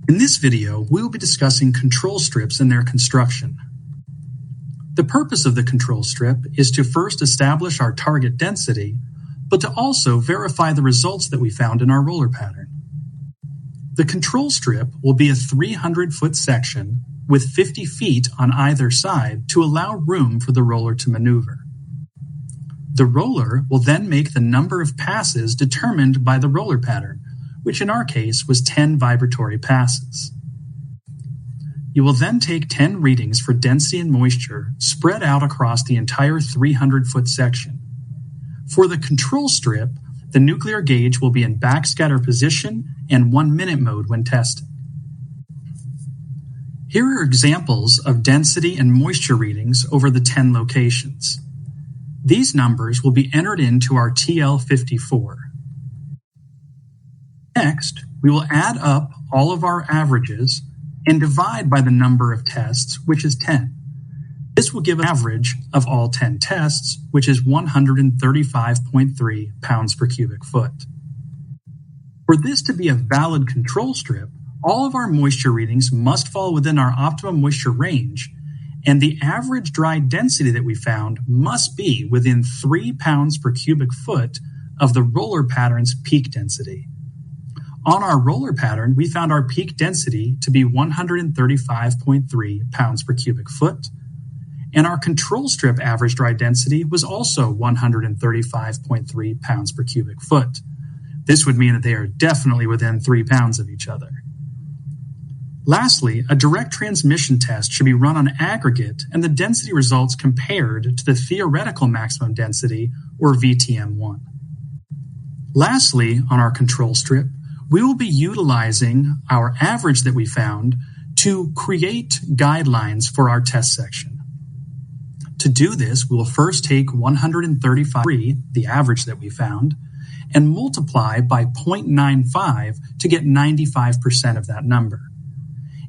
In this video, we will be discussing control strips and their construction. The purpose of the control strip is to first establish our target density, but to also verify the results that we found in our roller pattern. The control strip will be a 300-foot section with 50 feet on either side to allow room for the roller to maneuver. The roller will then make the number of passes determined by the roller pattern, which in our case was 10 vibratory passes. You will then take 10 readings for density and moisture spread out across the entire 300-foot section. For the control strip, the nuclear gauge will be in backscatter position and 1-minute mode when tested. Here are examples of density and moisture readings over the 10 locations. These numbers will be entered into our TL54. Next, we will add up all of our averages and divide by the number of tests, which is 10. This will give an average of all 10 tests, which is 135.3 pounds per cubic foot. For this to be a valid control strip, all of our moisture readings must fall within our optimum moisture range, and the average dry density that we found must be within 3 pounds per cubic foot of the roller pattern's peak density. On our roller pattern, we found our peak density to be 135.3 pounds per cubic foot, and our control strip average dry density was also 135.3 pounds per cubic foot. This would mean that they are definitely within 3 pounds of each other. Lastly, a direct transmission test should be run on aggregate and the density results compared to the theoretical maximum density, or VTM1. Lastly, on our control strip, we will be utilizing our average that we found to create guidelines for our test section. To do this, we will first take 135, the average that we found, and multiply by 0.95 to get 95% of that number.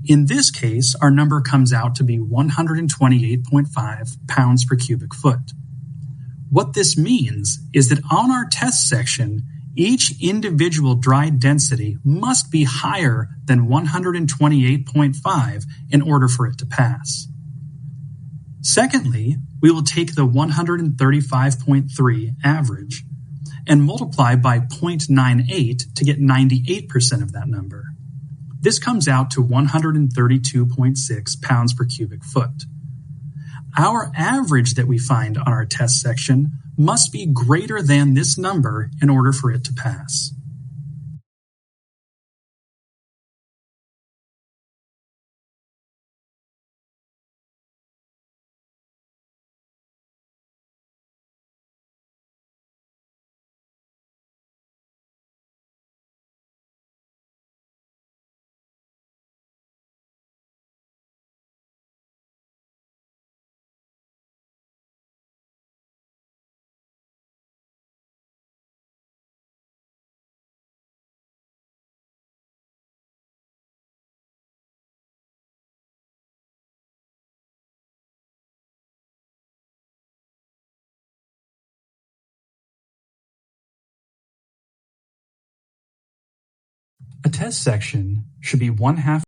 In this case, our number comes out to be 128.5 pounds per cubic foot. What this means is that on our test section, each individual dry density must be higher than 128.5 in order for it to pass. Secondly, we will take the 135.3 average and multiply by 0.98 to get 98% of that number. This comes out to 132.6 pounds per cubic foot. Our average that we find on our test section must be greater than this number in order for it to pass. A test section should be 1/2